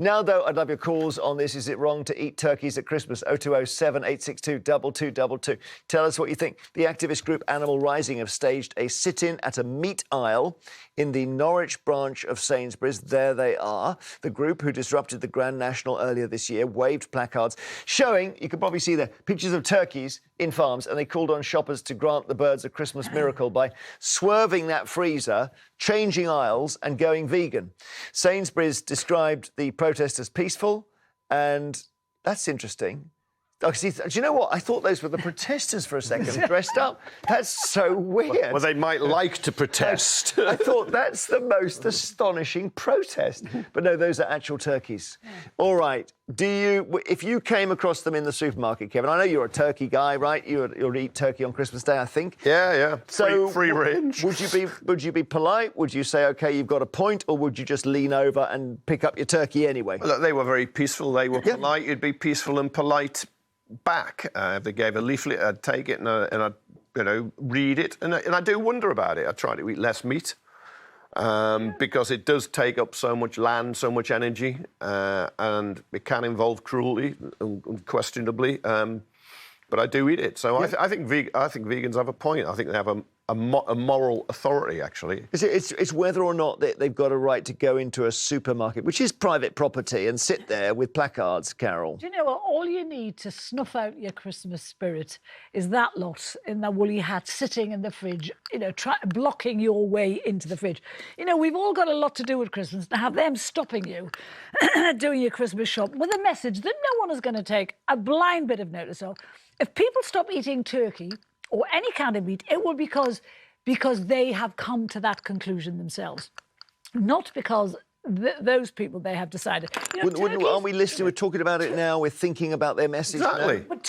Now, though, I'd love your calls on this. Is it wrong to eat turkeys at Christmas? 0207 862 2222. Tell us what you think. The activist group Animal Rising have staged a sit-in at a meat aisle in the Norwich branch of Sainsbury's. There they are. The group, who disrupted the Grand National earlier this year, waved placards showing, you can probably see there, pictures of turkeys in farms, and they called on shoppers to grant the birds a Christmas miracle by swerving that freezer, changing aisles and going vegan. Sainsbury's described the protest as peaceful, and that's interesting. Oh, see, do you know what? I thought those were the protesters for a second, dressed up. That's so weird. Well, they might like to protest. I thought that's the most astonishing protest. But no, those are actual turkeys. All right. If you came across them in the supermarket, Kevin, I know you're a turkey guy, right? You'll eat turkey on Christmas Day, I think. Yeah. So free range. Would you be polite? Would you say, OK, you've got a point, or would you just lean over and pick up your turkey anyway? Well, look, they were very peaceful. They were polite. You'd be peaceful and polite back. If they gave a leaflet, I'd take it and I'd read it. And I do wonder about it. I try to eat less meat because it does take up so much land, so much energy, and it can involve cruelty, unquestionably. But I do eat it. So I think vegans have a point. I think they have a moral authority, actually. It's whether or not they've got a right to go into a supermarket, which is private property, and sit there with placards, Carol. Do you know what? All you need to snuff out your Christmas spirit is that lot in their woolly hat sitting in the fridge, blocking your way into the fridge. We've all got a lot to do with Christmas. To have them stopping you doing your Christmas shop with a message that no one is going to take a blind bit of notice of. If people stop eating turkey or any kind of meat, it will because they have come to that conclusion themselves, not because those people they have decided. Aren't we listening? We're talking about it now. We're thinking about their message. Exactly. Now. But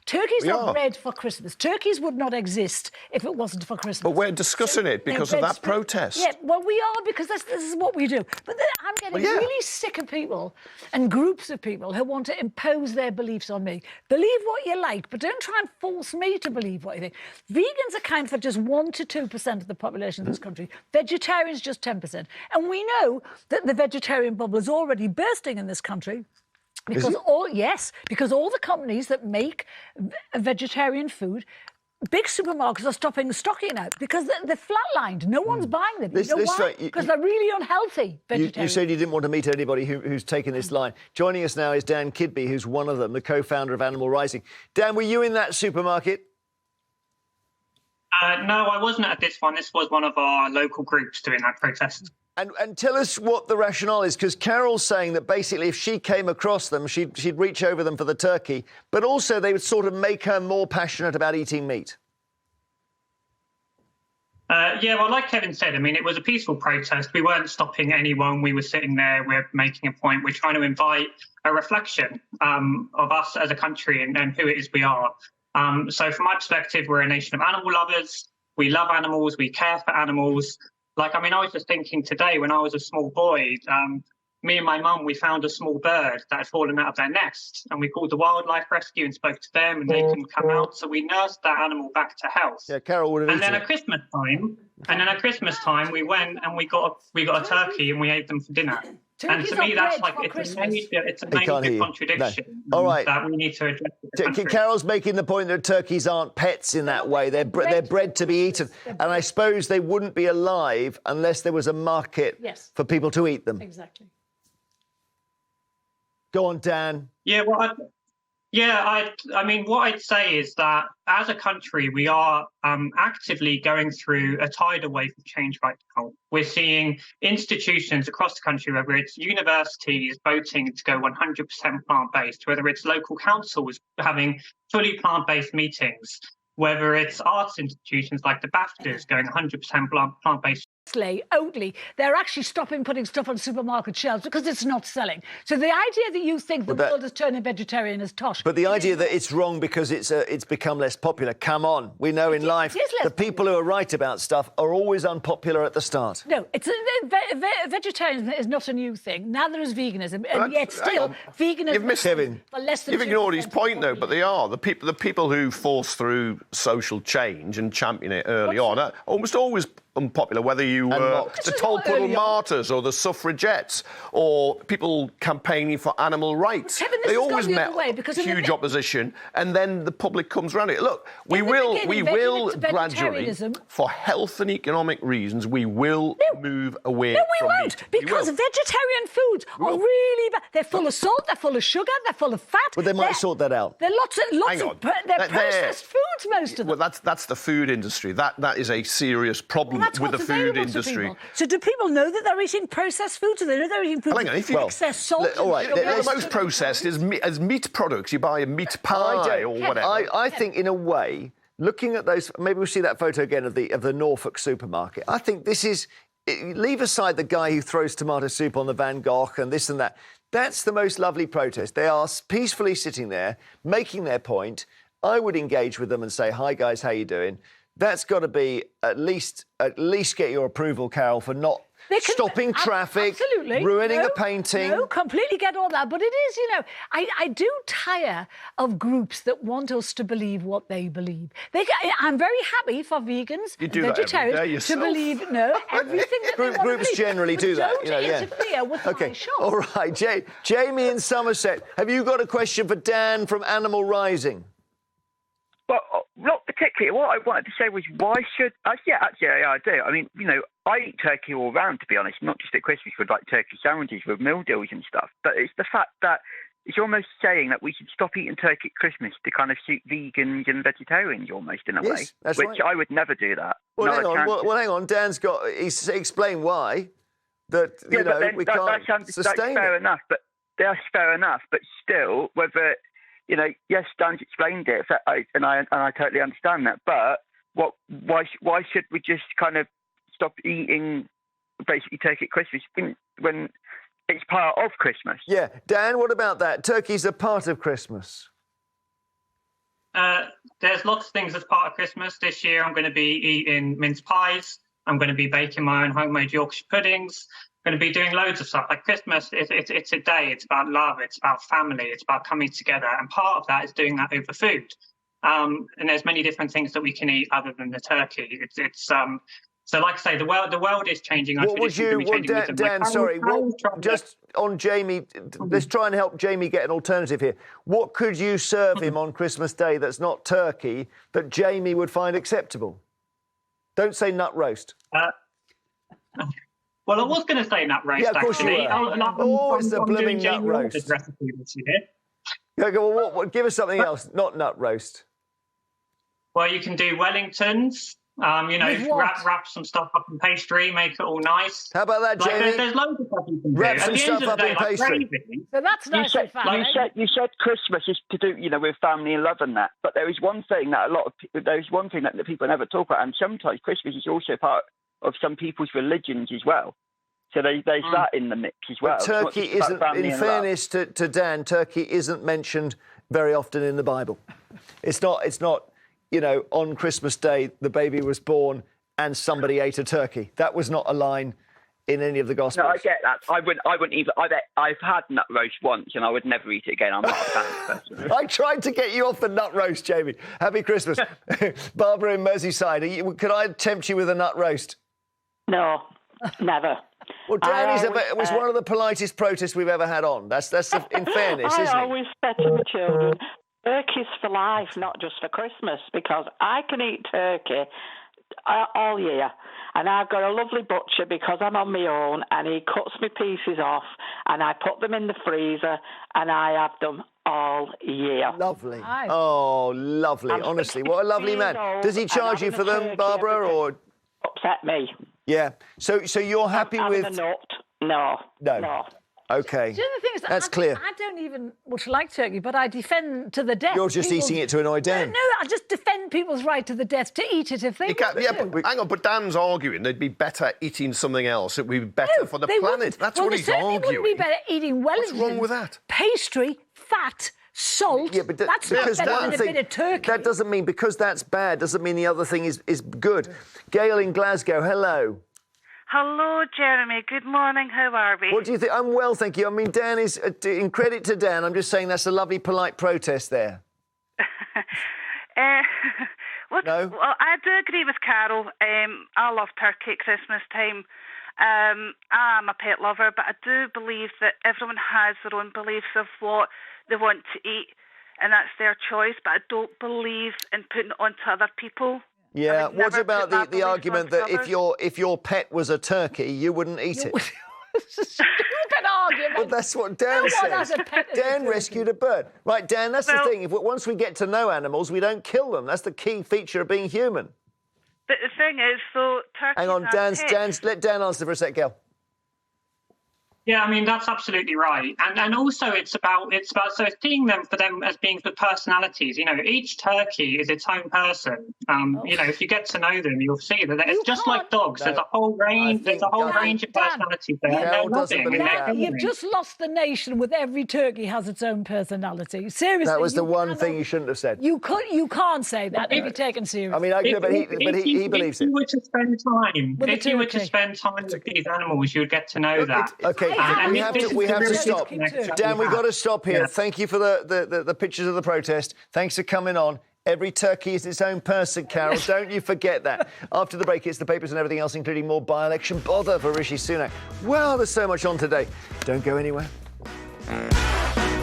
turkeys are bred for Christmas. Turkeys would not exist if it wasn't for Christmas. But we're discussing it because of that protest. Yeah, well, we are, because this is what we do. But I'm getting really sick of people and groups of people who want to impose their beliefs on me. Believe what you like, but don't try and force me to believe what you think. Vegans account for just 1 to 2% of the population of this country. Vegetarians, just 10%. And we know that the vegetarian bubble is already bursting in this country. Because all the companies that make vegetarian food, big supermarkets are stopping stocking out because they're flatlined. No one's buying them. You know why? Because they're really unhealthy, vegetarians. You said you didn't want to meet anybody who's taken this line. Joining us now is Dan Kidby, who's one of them, the co-founder of Animal Rising. Dan, were you in that supermarket? No, I wasn't at this one. This was one of our local groups doing that protest. And tell us what the rationale is, because Carol's saying that basically if she came across them, she'd reach over them for the turkey, but also they would sort of make her more passionate about eating meat. Well, like Kevin said, I mean, it was a peaceful protest. We weren't stopping anyone. We were sitting there. We're making a point. We're trying to invite a reflection of us as a country and who it is we are. So from my perspective, we're a nation of animal lovers. We love animals. We care for animals. I was just thinking today when I was a small boy, me and my mum, we found a small bird that had fallen out of their nest, and we called the wildlife rescue and spoke to them, and they couldn't come out. So we nursed that animal back to health. Yeah, Carol would have. And then at Christmas time, we went and we got a turkey and we ate them for dinner. Turkeys and to me, that's it's a major contradiction. No. All right. That we need to address. Carol's making the point that turkeys aren't pets in that way. They're bred to be eaten. And I suppose they wouldn't be alive unless there was a market for people to eat them. Exactly. Go on, Dan. I mean, what I'd say is that as a country, we are actively going through a tidal wave of change right now. We're seeing institutions across the country, whether it's universities voting to go 100% plant-based, whether it's local councils having fully plant-based meetings, whether it's arts institutions like the BAFTAs going 100% plant-based. Oatly, they're actually stopping putting stuff on supermarket shelves because it's not selling. So the idea that you think the world is turning vegetarian is tosh. But the idea that it's wrong because it's become less popular, come on. We know in life the people who are right about stuff are always unpopular at the start. No, vegetarianism is not a new thing. Neither is veganism, and yet still veganism. You've missed Kevin. You've ignored his point, though. But they are the people who force through social change and champion it early on are almost always unpopular, whether you were mocked. the This was Tolpuddle early on. martyrs or the suffragettes or people campaigning for animal rights. Kevin, this They has gone always the met other way because in the huge be- opposition, and then the public comes around it. Look, we In the will beginning, gradually, vegetarianism- for health and economic reasons, we will move away No, we from won't, meat. We because will. vegetarian foods are will. really bad. They're full of salt, they're full of sugar, they're full of fat. But they might sort that out. They're lots Hang of on. they're They're- processed foods, most of them. Well, that's the food industry. That is a serious problem That's with the what's food available to industry. people. So do people know that they're eating processed foods? Or they know they're eating food Hang on, if you- with excess salt? Well, all right, and sugar? let's- The most processed is meat products. You buy a meat I pie or don't- whatever. I think, in a way, looking at those, maybe we'll see that photo again of the Norfolk supermarket. I think this is, leave aside the guy who throws tomato soup on the Van Gogh and this and that. That's the most lovely protest. They are peacefully sitting there, making their point. I would engage with them and say, "Hi guys, how you doing?" That's got to be at least get your approval, Carol, for not They can- stopping traffic, absolutely. ruining No, a painting. No, completely get all that. But it is, I do tire of groups that want us to believe what they believe. I'm very happy for vegans You and do that every vegetarians day to yourself. believe everything that they want to Groups believe. generally But do that. Don't Yeah. interfere with Okay, my show. all right. Jamie in Somerset, have you got a question for Dan from Animal Rising? Well, not particularly. What I wanted to say was, why should... yeah, actually, I do. I mean, I eat turkey all round, to be honest, not just at Christmas with, like, turkey sandwiches with meal deals and stuff. But it's the fact that it's almost saying that we should stop eating turkey at Christmas to kind of suit vegans and vegetarians almost, in a Yes, way. that's which right. I would never do that. Well, Not hang a on. chance. Well, hang on. Dan's got... He's explained why. That, Yeah, but then we that can't sounds sustain fair it. enough. But that's fair enough. But still, whether yes, Dan's explained it, and I totally understand that. But why should we just kind of stop eating basically turkey at Christmas when it's part of Christmas? Yeah. Dan, what about that? Turkey's a part of Christmas. There's lots of things as part of Christmas. This year I'm going to be eating mince pies. I'm going to be baking my own homemade Yorkshire puddings. I'm going to be doing loads of stuff. Like Christmas, it's a day. It's about love. It's about family. It's about coming together. And part of that is doing that over food. And there's many different things that we can eat other than the turkey. So, like I say, the world is changing. What would you... Dan, sorry. Just on Jamie, let's try and help Jamie get an alternative here. What could you serve him on Christmas Day that's not turkey that Jamie would find acceptable? Don't say nut roast. Well, I was going to say nut roast, Yeah, of course you actually. were. It's the I'm blooming doing nut Jamie roast. Oliver's recipe this year. Yeah, well, give us something else, not nut roast. Well, you can do Wellingtons. With what? Wrap some stuff up in pastry, make it all nice. How about that, Like, Jamie? there's loads of stuff you can do. Wrap At some the end stuff of the up day, in like pastry. gravy, So that's nice and fun. You said Christmas is to do, with family and love and that. But there is one thing that that people never talk about, and sometimes Christmas is also part of some people's religions as well. So there's that in the mix as well. But turkey It's not just about isn't, family in and love. fairness to Dan, turkey isn't mentioned very often in the Bible. It's not, on Christmas Day, the baby was born and somebody ate a turkey. That was not a line in any of the Gospels. No, I get that. I wouldn't even. I've had nut roast once, and I would never eat it again. I'm not a fan personally. I tried to get you off the nut roast, Jamie. Happy Christmas. Barbara in Merseyside, could I tempt you with a nut roast? No, never. Well, Dan, it was one of the politest protests we've ever had on. That's in fairness, I isn't it? always say to the children, turkey's for life, not just for Christmas, because I can eat turkey all year. And I've got a lovely butcher because I'm on my own, and he cuts me pieces off, and I put them in the freezer, and I have them all year. Lovely. Nice. Oh, lovely. I'm Honestly, what a lovely 60 man. years old Does he and charge you having for a them, turkey Barbara, every or...? Upset me. Yeah. So you're happy Having with... a nut? No. No. Okay. The other thing is, That's clear. I don't even much like turkey, but I defend to the death. You're just people's- eating it to annoy Dan. No, I just defend people's right to the death to eat it if they want to. But hang on, but Dan's arguing they'd be better eating something else. It'd be better No, for the they planet. wouldn't. That's Well, what they he's certainly arguing. wouldn't be better eating Wellington. wrong with that? Pastry, fat, salt. Yeah, but that's not because better than a thing- bit of turkey. That doesn't mean, because that's bad, doesn't mean the other thing is good. Gail in Glasgow, hello. Hello, Jeremy. Good morning. How are we? What do you think? I'm well, thank you. I mean, Dan is, in credit to Dan, I'm just saying that's a lovely, polite protest there. Well, No? well, I do agree with Carol. I love turkey at Christmas time. I'm a pet lover, but I do believe that everyone has their own beliefs of what they want to eat, and that's their choice. But I don't believe in putting it onto other people. Yeah. What never about put my the beliefs argument onto that others. if your pet was a turkey, you wouldn't eat it? It's a stupid argument. Well, that's what Dan No one says. has a pet as a Dan turkey. rescued a bird. Right, Dan, that's the Well- thing. Once we get to know animals, we don't kill them. That's the key feature of being human. But the thing is, so turkeys Hang on, are let Dan answer for a sec, Gail. Yeah, I mean that's absolutely right, and also it's about so seeing them for them as being the personalities. You know, each turkey is its own person. You know, if you get to know them, you'll see that it's just like dogs. There's a whole range. There's a whole range of personalities there. And they're Gail doesn't loving believe and they're that. You've caring. just lost the nation with every turkey has its own personality. Seriously. That was the one cannot- thing you shouldn't have said. You can't say that and be taken seriously. I mean, he believes If it. you were to spend time, With a if you were to turkey. spend time with these animals, you would get to know that. Okay, And we have this to is we the have to really stop. key too. Dan, we've got to stop here. Yeah. Thank you for the pictures of the protest. Thanks for coming on. Every turkey is its own person, Carol. Don't you forget that. After the break, it's the papers and everything else, including more by-election bother for Rishi Sunak. Well, there's so much on today. Don't go anywhere.